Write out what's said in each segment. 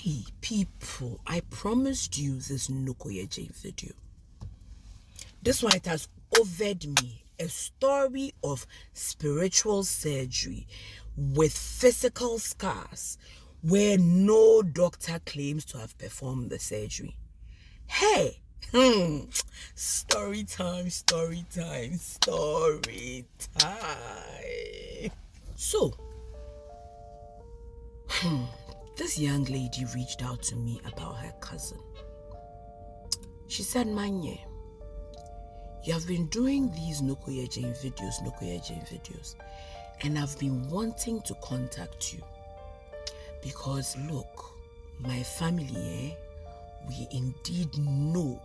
Hey people, I promised you this Noko dzein video. This one, it has offered me a story of spiritual surgery with physical scars where no doctor claims to have performed the surgery. Hey, story time. So, this young lady reached out to me about her cousin. She said, Manye, you have been doing these Noko dzein videos, and I've been wanting to contact you because look, my family, we indeed know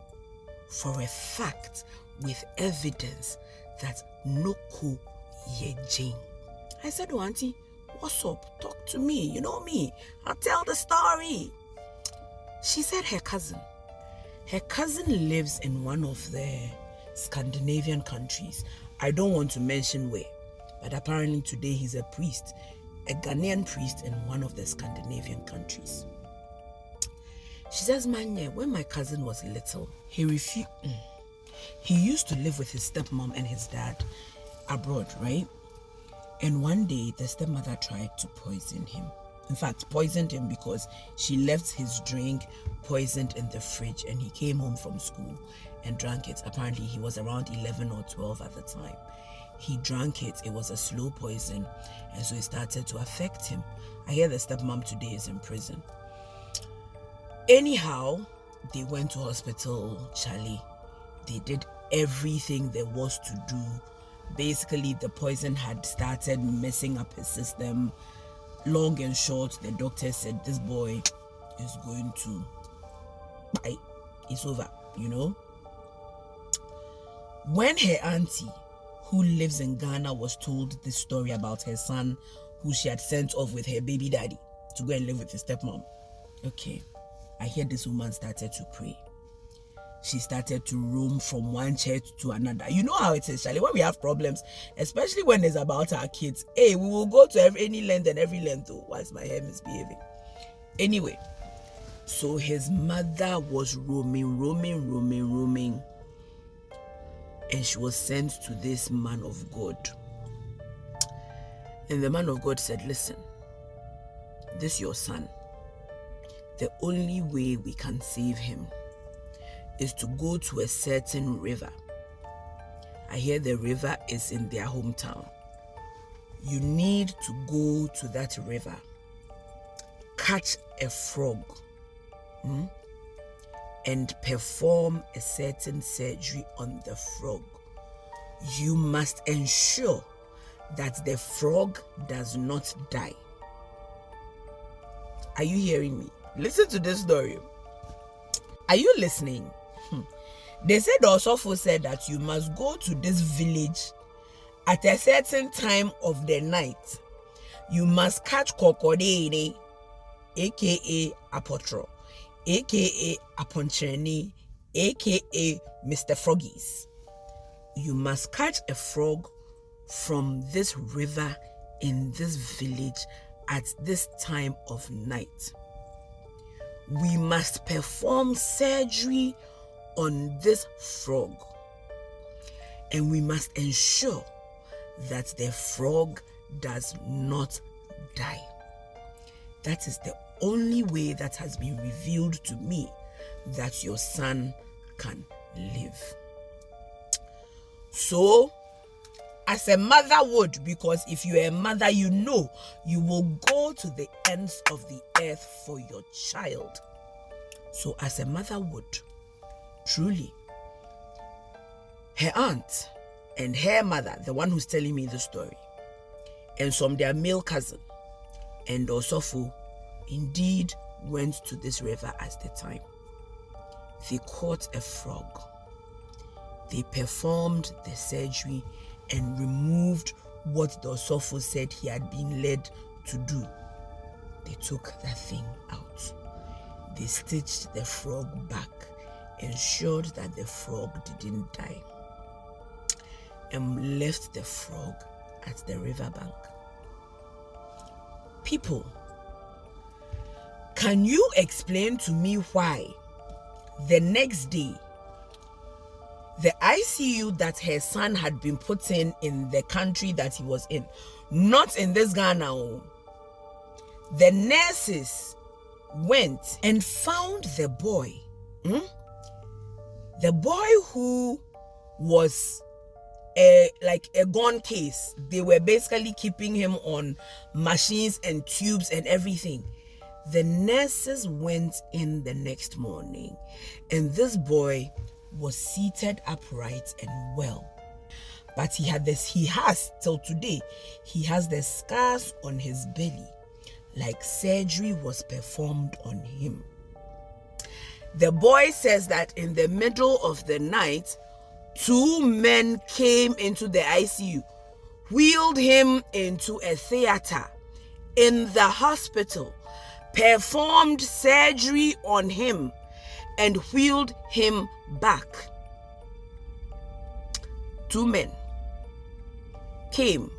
for a fact with evidence that Noko dzein. I said, oh auntie, what's up? Talk to me, you know me, I'll tell the story. She said her cousin lives in one of the Scandinavian countries. I don't want to mention where, but apparently today he's a priest, a Ghanaian priest in one of the Scandinavian countries. She says, Manye, when my cousin was little, he used to live with his stepmom and his dad abroad, right? And one day the stepmother tried to poison him. In fact, poisoned him because she left his drink poisoned in the fridge and he came home from school and drank it. Apparently, he was around 11 or 12 at the time. He drank it. It was a slow poison, and so it started to affect him. I hear the stepmom today is in prison. Anyhow, they went to hospital, Charlie. They did everything there was to do. Basically, the poison had started messing up his system. Long and short, the doctor said this boy is going to die. It's over, you know. When her auntie, who lives in Ghana, was told this story about her son, who she had sent off with her baby daddy to go and live with his stepmom, okay, I hear this woman started to pray. She started to roam from one church to another. You know how it is, Charlie, when we have problems, especially when it's about our kids. Hey, we will go to any length and every length. Oh, why is my hair misbehaving? Anyway, so his mother was roaming. And she was sent to this man of God. And the man of God said, listen, this is your son. The only way we can save him is to go to a certain river. I hear the river is in their hometown. You need to go to that river, catch a frog, and perform a certain surgery on the frog. You must ensure that the frog does not die. Are you hearing me? Listen to this story. Are you listening? They said Osofo said that you must go to this village at a certain time of the night. You must catch crocodile, aka apotro, aka aponcheni, aka Mr. Froggies. You must catch a frog from this river in this village at this time of night. We must perform surgery on this frog, and we must ensure that the frog does not die. That is the only way that has been revealed to me that your son can live. So, as a mother would, because if you're a mother, you know you will go to the ends of the earth for your child. So as a mother would, truly, her aunt and her mother, the one who's telling me the story, and some their male cousin and Osofo indeed went to this river at the time. They caught a frog. They performed the surgery and removed what the Osofo said he had been led to do. They took that thing out. They stitched the frog back, ensured that the frog didn't die, and left the frog at the riverbank. People, Can you explain to me why the next day, the ICU that her son had been put in the country that he was in, not in this Ghana, the nurses went and found the boy. The boy who was like a gone case. They were basically keeping him on machines and tubes and everything. The nurses went in the next morning, and this boy was seated upright and well. But he has till today, he has the scars on his belly, like surgery was performed on him. The boy says that in the middle of the night, 2 men came into the ICU, wheeled him into a theater in the hospital, performed surgery on him, and wheeled him back. 2 men came,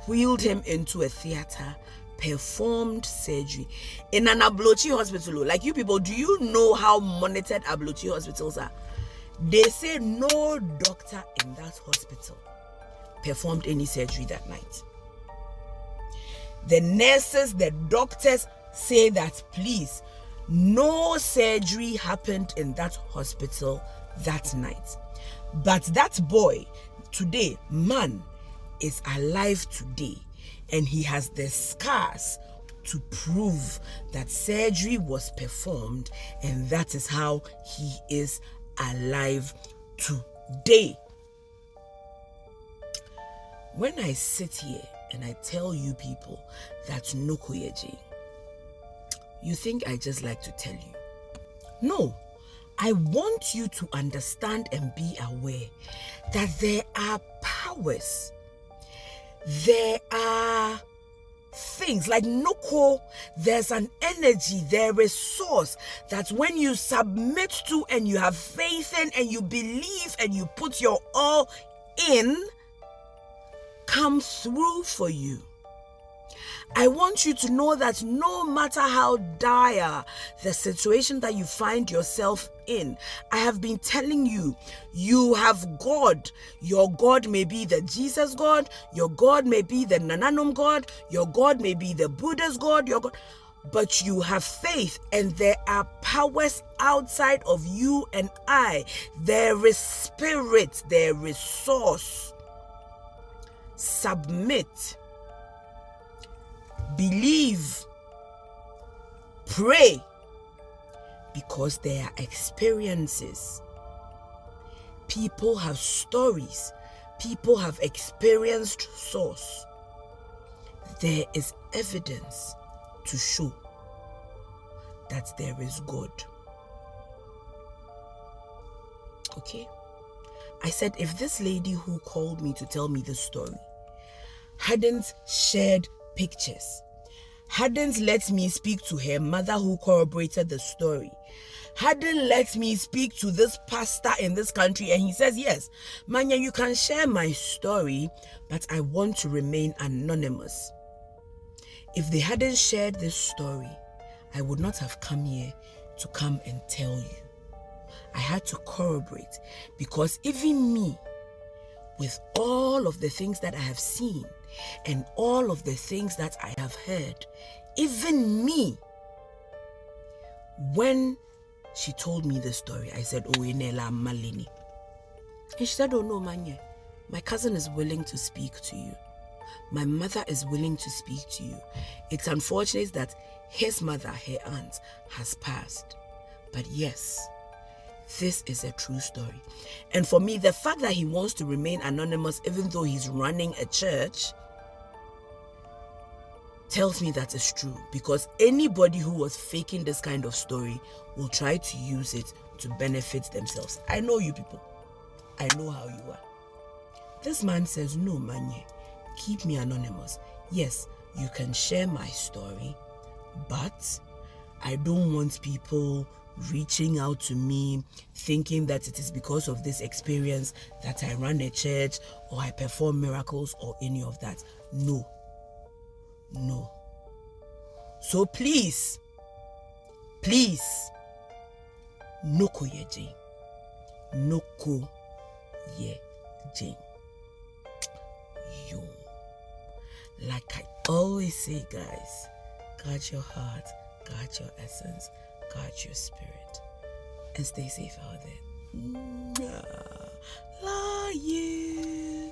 wheeled him into a theater, performed surgery in an Ablochi hospital. Like, you people, do you know how monitored Ablochi hospitals are? They say no doctor in that hospital performed any surgery that night. The nurses, the doctors say that, please, no surgery happened in that hospital that night. But that boy today, man, is alive today, and he has the scars to prove that surgery was performed, and that is how he is alive today. When I sit here and I tell you people that Noko ye dzein, you think I just like to tell you. No, I want you to understand and be aware that there are powers, there are things like Noko. There's an energy, there is source that when you submit to and you have faith in and you believe and you put your all in, come through for you. I want you to know that no matter how dire the situation that you find yourself in, I have been telling you, you have God. Your God may be the Jesus God, your God may be the Nananum God, your God may be the Buddha's God, your God, but you have faith, and there are powers outside of you and I. There is spirit, there is source. Submit. Believe, pray, because there are experiences. People have stories. People have experienced source. There is evidence to show that there is God. Okay? I said, if this lady who called me to tell me this story hadn't shared pictures, hadn't let me speak to her mother who corroborated the story, hadn't let me speak to this pastor in this country, and he says, yes, Manya, you can share my story, but I want to remain anonymous. If they hadn't shared this story, I would not have come here to come and tell you. I had to corroborate, because even me, with all of the things that I have seen and all of the things that I have heard, even me, when she told me the story, I said, oh, Inela Malini. And she said, oh no, Manya, my cousin is willing to speak to you. My mother is willing to speak to you. It's unfortunate that his mother, her aunt, has passed. But yes, this is a true story. And for me, the fact that he wants to remain anonymous, even though he's running a church, tells me that it's true. Because anybody who was faking this kind of story will try to use it to benefit themselves. I know you people. I know how you are. This man says, no, Manye, keep me anonymous. Yes, you can share my story, but I don't want people reaching out to me thinking that it is because of this experience that I run a church or I perform miracles or any of that. No. So please, Please, Noko ye dzein. Noko ye dzein. Yo. Like I always say, guys, guard your heart, guard your essence, guard your spirit, and stay safe out there. Love you.